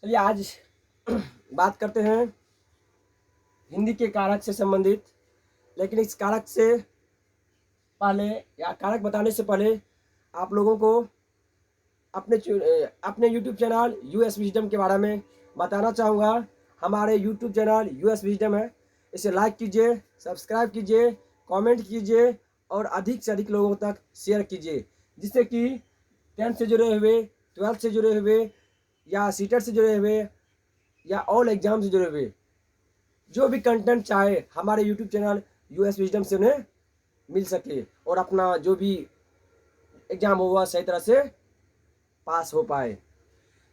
चलिए आज बात करते हैं हिंदी के कारक से संबंधित। लेकिन इस कारक से पहले या कारक बताने से पहले आप लोगों को अपने YouTube चैनल यूएस विजडम के बारे में बताना चाहूँगा। हमारे YouTube चैनल यूएस विजडम है, इसे लाइक कीजिए, सब्सक्राइब कीजिए, कमेंट कीजिए और अधिक से अधिक लोगों तक शेयर कीजिए, जिससे कि 10th से जुड़े हुए, 12th से जुड़े हुए या सीटेट से जुड़े हुए या ऑल एग्जाम से जुड़े हुए जो भी कंटेंट चाहे हमारे यूट्यूब चैनल यूएस विजडम से उन्हें मिल सके और अपना जो भी एग्जाम हो वह सही तरह से पास हो पाए।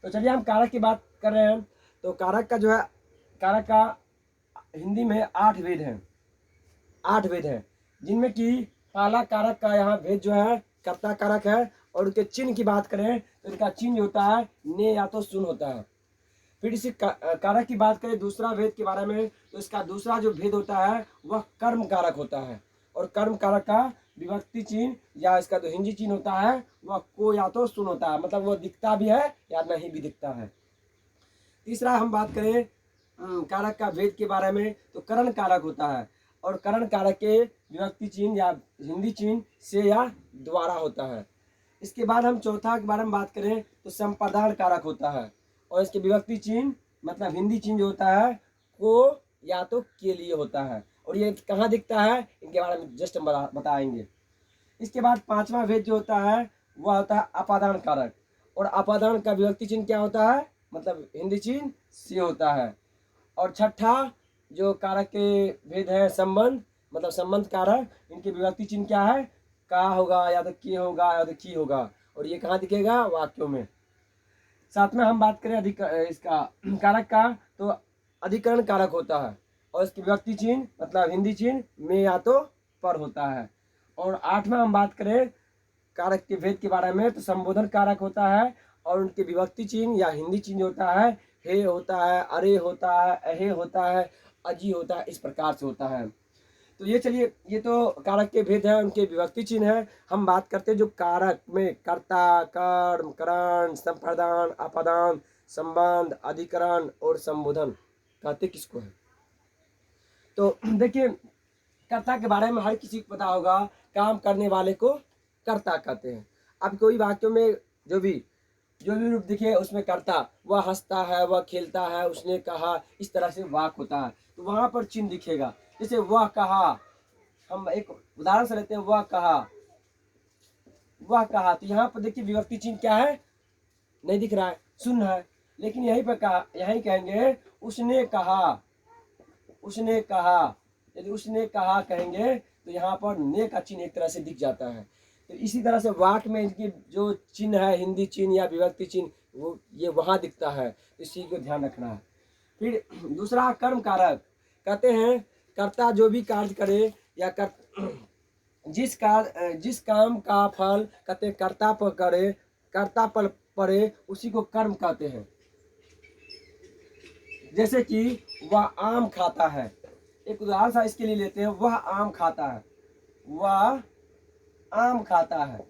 तो चलिए हम कारक की बात कर रहे हैं। तो कारक का जो है, कारक का हिंदी में 8 भेद हैं। 8 भेद हैं, जिनमें कि पहला कारक का यहाँ भेद जो है कर्ता कारक है। और उनके चिन्ह की बात करें तो इनका चिन्ह होता है ने या तो सुन होता है। फिर इसी कारक की बात करें दूसरा भेद के बारे में, तो इसका दूसरा जो भेद होता है वह कर्म कारक होता है। और कर्म कारक का विभक्ति चिन्ह या इसका जो हिंदी चिन्ह होता है वह को या तो सुन होता है, मतलब वह दिखता भी है या नहीं भी दिखता है। तीसरा हम बात करें कारक का भेद के बारे में, तो करण कारक होता है। और करण कारक के विभक्ति चिन्ह या हिंदी चिन्ह से या द्वारा होता है। इसके बाद हम चौथा के बारे में बात करें तो संप्रदान कारक होता है। और इसके विभक्ति चिन्ह मतलब हिंदी चिन्ह जो होता है को या तो के लिए होता है। और ये कहाँ दिखता है इनके बारे में जस्ट हम बताएंगे। इसके बाद पांचवा भेद जो होता है वह होता है अपादान कारक। और अपादान का विभक्ति चिन्ह क्या होता है, मतलब हिंदी चिन्ह से होता है। और छठा जो कारक के भेद है संबंध, मतलब संबंध कारक, इनके विभक्ति चिन्ह क्या है, का होगा या तो के होगा या तो की होगा। और ये कहाँ दिखेगा, वाक्यों में। साथ में हम बात करें इसका कारक का, तो अधिकरण कारक होता है। और इसकी विभक्ति चिन्ह मतलब हिंदी चिन्ह में या तो पर होता है। और आठवां हम बात करें कारक के भेद के बारे में, तो संबोधन कारक होता है। और उनके विभक्ति चिन्ह या हिंदी चिन्ह होता है हे होता है, अरे होता है, अहे होता है, अजी होता है, इस प्रकार से होता है। तो ये चलिए, ये तो कारक के भेद है, उनके विभक्ति चिन्ह है। हम बात करते हैं जो कारक में कर्ता, कर्म, करण, संप्रदान, अपादान, संबंध, अधिकरण और संबोधन कहते किसको है। तो देखिए, कर्ता के बारे में हर किसी को पता होगा, काम करने वाले को कर्ता कहते हैं। अब कोई वाक्यों में जो भी रूप दिखे उसमें कर्ता, वह हंसता है, वह खेलता है, उसने कहा, इस तरह से वाक्य होता है। तो वहां पर चिन्ह दिखेगा, जैसे वह कहा। हम एक उदाहरण से लेते हैं, वह कहा, वह कहा। तो यहाँ पर देखिए विभक्ति चिन्ह क्या है, नहीं दिख रहा है, सुन है। लेकिन यहीं पर कहा, यहीं कहेंगे उसने कहा, उसने कहा। यदि उसने कहा कहेंगे तो यहाँ पर ने का चिन्ह एक तरह से दिख जाता है। तो इसी तरह से वाक्य में इनकी जो चिन्ह है, हिंदी चिन्ह या विभक्ति चिन्ह, वो ये वहाँ दिखता है। इसी को ध्यान रखना है। फिर दूसरा कर्म कारक, कहते हैं कर्ता जो भी कार्य करे या जिस काम का फल कहते हैं कर्ता पर करे, कर्ता पर पड़े, उसी को कर्म कहते हैं। जैसे कि वह आम खाता है, एक उदाहरण सा इसके लिए लेते हैं, वह आम खाता है, वह आम खाता है।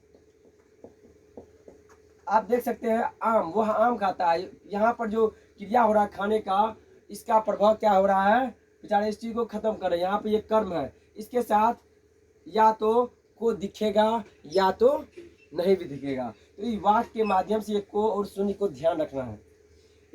आप देख सकते हैं आम, वह आम खाता है। यहाँ पर जो क्रिया हो रहा है खाने का, इसका प्रभाव क्या हो रहा है, बेचारे इस चीज को खत्म कर रहे हैं। यहाँ पे ये कर्म है, इसके साथ या तो को दिखेगा या तो नहीं भी दिखेगा। तो इस वाक्य के माध्यम से ये को और शून्य को ध्यान रखना है।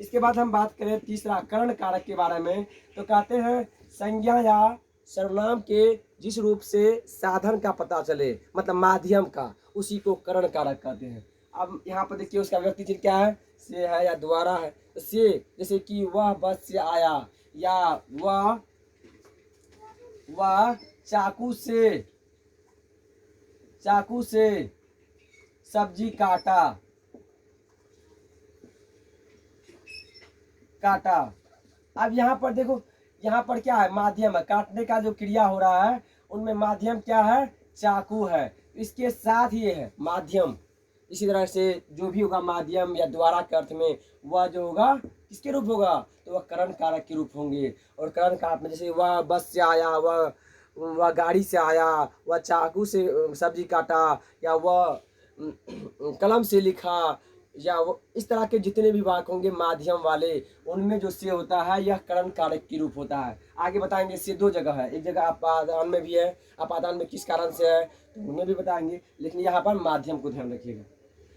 इसके बाद हम बात करें तीसरा करण कारक के बारे में, तो कहते हैं संज्ञा या सर्वनाम के जिस रूप से साधन का पता चले, मतलब माध्यम का, उसी को करण कारक कहते हैं। अब यहाँ पर देखिए उसका विभक्ति चिन्ह क्या है, से है या द्वारा है। तो से, जैसे कि वह बस से आया, या वह चाकू से सब्जी काटा। अब यहाँ पर देखो, यहाँ पर क्या है, माध्यम है, काटने का जो क्रिया हो रहा है उनमें माध्यम क्या है, चाकू है। इसके साथ ये है माध्यम। इसी तरह से जो भी होगा माध्यम या द्वारा के अर्थ में, वह जो होगा किसके रूप होगा, तो वह करण कारक के रूप होंगे। और करण कारक में जैसे वह बस से आया, वह गाड़ी से आया, वह चाकू से सब्जी काटा, या वह कलम से लिखा, या वो इस तरह के जितने भी वाक्य होंगे माध्यम वाले, उनमें जो से होता है यह करण कारक की रूप होता है। आगे बताएंगे से दो जगह है, एक जगह अपादान में भी है, अपादान में किस कारण से है तो उन्हें भी बताएंगे, लेकिन यहाँ पर माध्यम को ध्यान रखिएगा।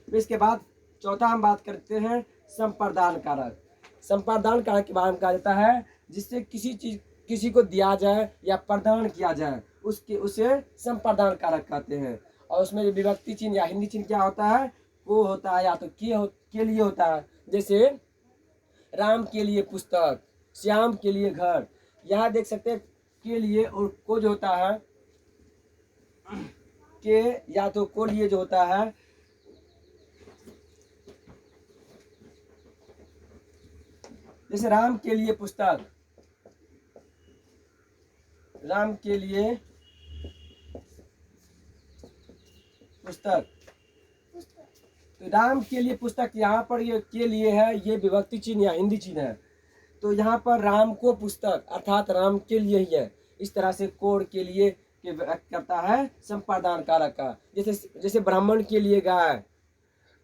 फिर इसके बाद चौथा हम बात करते हैं संप्रदान कारक। संप्रदान कारक के बारे में कहा जाता है जिससे किसी को दिया जाए या प्रदान किया जाए उसे संप्रदान कारक कहते हैं। और उसमें जो विभक्ति चिन्ह या हिंदी चिन्ह क्या होता है, वो होता है या तो के लिए होता है, जैसे राम के लिए पुस्तक, श्याम के लिए घर। यहाँ देख सकते हैं के लिए और को जो होता है, के या तो को लिए जो होता है जैसे राम के लिए पुस्तक, राम के लिए पुस्तक, तो राम के लिए पुस्तक यहाँ पर ये के लिए है, ये विभक्ति चिन्ह या हिंदी चिन्ह है। तो यहाँ पर राम को पुस्तक अर्थात राम के लिए ही है। इस तरह से कोड के लिए के व्यक्त करता है संप्रदान कारक का। जैसे ब्राह्मण के लिए गाय,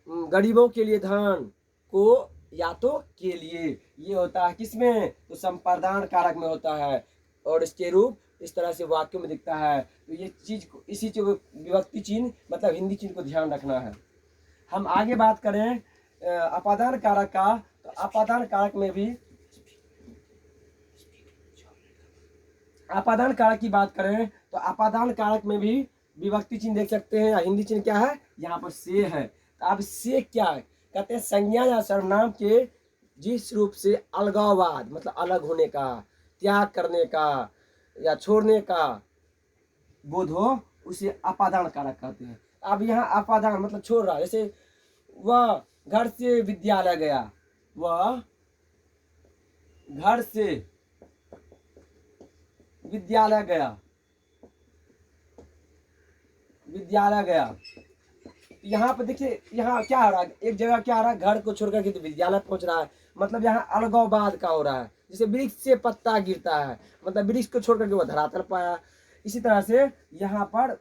गरीबों के लिए धन, को या तो के लिए, ये होता है किसमें, तो संप्रदान कारक में होता है। और इसके रूप इस तरह से वाक्यों में दिखता है। तो ये चीज इसी चीज विभक्ति चिन्ह मतलब हिंदी चिन्ह को ध्यान रखना है। हम आगे बात करें अपादान कारक का, तो अपादान कारक में भी अपादान कारक की बात करें तो अपादान कारक में भी विभक्ति चिन्ह देख सकते हैं या हिंदी चिन्ह क्या है, यहाँ पर से है। तो अब से क्या है, कहते हैं संज्ञा या सर्वनाम के जिस रूप से अलगाववाद मतलब अलग होने का, त्याग करने का या छोड़ने का बोध हो, उसे अपादान कारक कहते हैं। अब यहाँ अपादान मतलब छोड़ रहा है, जैसे वह घर से विद्यालय गया, वह घर से विद्यालय गया, विद्यालय गया। यहाँ पर देखिए यहाँ क्या हो रहा है, एक जगह क्या हो रहा है, घर को छोड़कर के तो विद्यालय पहुंच रहा है, मतलब यहाँ अलगाववाद का हो रहा है। जैसे वृक्ष से पत्ता गिरता है, मतलब वृक्ष को छोड़कर के वह धरातल पाया। इसी तरह से यहाँ पर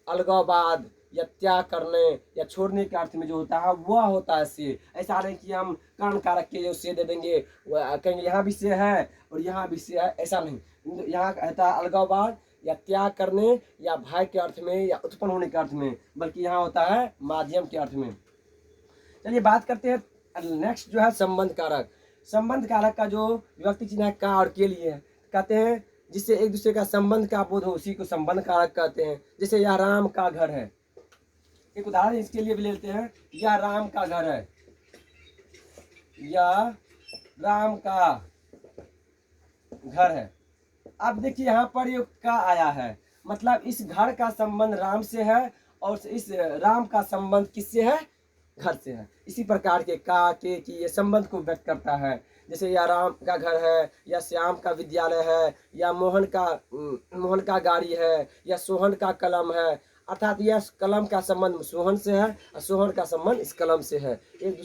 अलगाववाद या त्याग करने या छोड़ने के अर्थ में जो होता है वह होता है से। ऐसा नहीं कि हम कर्ण कारक के जो से दे देंगे, कहेंगे यहाँ भी से है और यहाँ भी से है, ऐसा नहीं। यहाँ कहता है अलगाववाद या त्याग करने या भय के अर्थ में या उत्पन्न होने के अर्थ में, बल्कि यहाँ होता है माध्यम के अर्थ में। चलिए बात करते हैं नेक्स्ट जो है संबंध कारक। संबंध कारक का जो विभक्ति चिन्ह है का और के लिए है, कहते हैं जिससे एक दूसरे का संबंध का बोध हो उसी को संबंध कारक कहते हैं। जैसे यह राम का घर है, एक उदाहरण इसके लिए भी लेते हैं, यह राम का घर है, यह राम का घर है। अब देखिए यहाँ पर ये का आया है, मतलब इस घर का संबंध राम से है और इस राम का संबंध किससे है, घर से है। इसी प्रकार के का के की ये संबंध को व्यक्त करता है। जैसे या राम का घर है, या श्याम का विद्यालय है, या मोहन का गाड़ी है, या सोहन का कलम है, अर्थात यह कलम का संबंध सोहन से है और सोहन का संबंध इस कलम से है। एक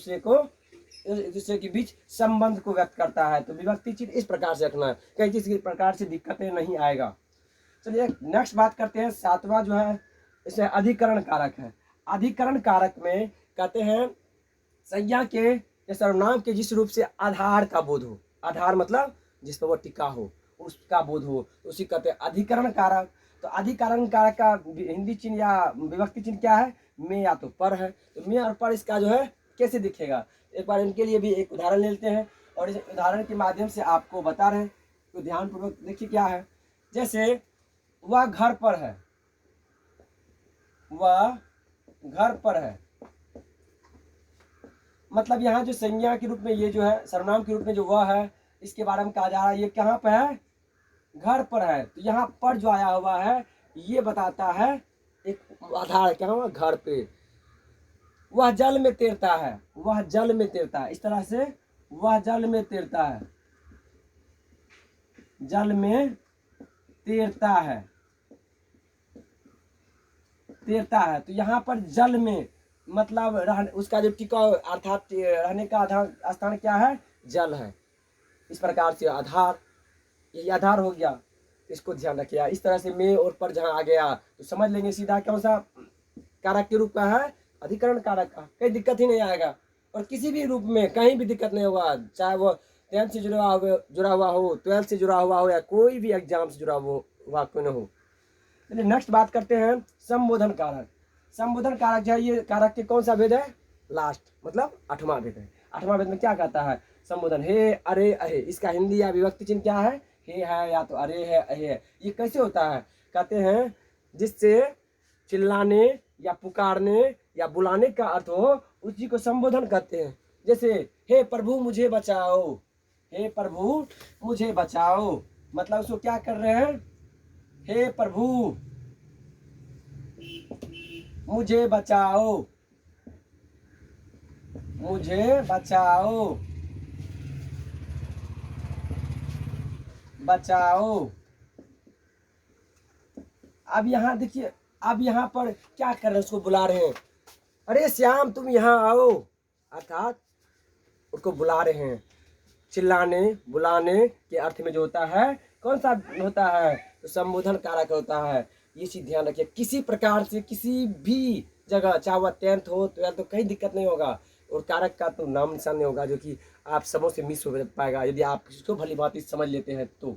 दूसरे के बीच संबंध को व्यक्त करता है। तो विभक्ति चिन्ह इस प्रकार से रखना है, कहीं किसी प्रकार से दिक्कतें नहीं आएगा। चलिए नेक्स्ट बात करते हैं, सातवां जो है इसे अधिकरण कारक है। अधिकरण कारक में कहते हैं संज्ञा के या सर्वनाम के जिस रूप से आधार का बोध हो, आधार मतलब जिस पर वो टिका हो उसका बोध हो, उसी कहते हैं अधिकरण कारक। तो अधिकरण कारक का हिंदी चिन्ह या विभक्ति चिन्ह क्या है, में या तो पर है। तो में और पर इसका जो है कैसे दिखेगा, एक बार इनके लिए भी एक उदाहरण लेते हैं और इस उदाहरण के माध्यम से आपको बता रहे हैं, तो ध्यानपूर्वक देखिए क्या है। जैसे वह घर पर है, वह घर पर है, मतलब यहाँ जो संज्ञा के रूप में ये जो है सर्वनाम के रूप में जो वह है, इसके बारे में कहा जा रहा है ये कहाँ पर है, घर पर है। तो यहाँ पर जो आया हुआ है ये बताता है एक आधार क्या हुआ, घर पे। वह जल में तैरता है, वह जल में तैरता है, इस तरह से वह जल में तैरता है, जल में तैरता है, तैरता है। तो यहाँ पर जल में मतलब उसका जो टिकाव अर्थात रहने का आधार स्थान क्या है, जल है। इस प्रकार से आधार, यही आधार हो गया, इसको ध्यान रखिए। इस तरह से में और पर जहाँ आ गया तो समझ लेंगे सीधा कौन सा कारक के रूप का है, अधिकरण कारक का, कोई दिक्कत ही नहीं आएगा। और किसी भी रूप में कहीं भी दिक्कत नहीं होगा, चाहे वो 10th से जुड़ा हुआ हो, 12th से जुड़ा हुआ हो, या कोई भी एग्जाम से जुड़ा हुआ क्यों न हो। चलिए नेक्स्ट बात करते हैं संबोधन कारक। संबोधन कारक जो है, ये कारक के कौन सा भेद है? लास्ट, मतलब 8वां भेद है। 8वां भेद में क्या कहता है? संबोधन हे, अरे, अहे, इसका हिंदी या विभक्ति चिन्ह क्या है? हे है, या तो अरे है, अहे है। ये कैसे होता है? कहते हैं जिससे चिल्लाने या पुकारने या बुलाने का अर्थ हो, उसी को संबोधन कहते हैं। जैसे हे प्रभु मुझे बचाओ, हे प्रभु मुझे बचाओ, मतलब उसको क्या कर रहे हैं? हे प्रभु मुझे बचाओ, मुझे बचाओ, बचाओ। अब यहाँ देखिए, अब यहाँ पर क्या कर रहे हैं? उसको बुला रहे हैं, अरे श्याम तुम यहाँ आओ, अर्थात उसको बुला रहे हैं। चिल्लाने बुलाने के अर्थ में जो होता है, कौन सा होता है? तो संबोधन कारक होता है। ये चीज ध्यान रखिए, किसी प्रकार से किसी भी जगह, चाहे वह 10th हो 12th हो, कहीं दिक्कत नहीं होगा, और कारक का तो नाम निशान नहीं होगा, जो कि आप सबों से मिस हो पाएगा यदि आप इसको भली भांति समझ लेते हैं तो।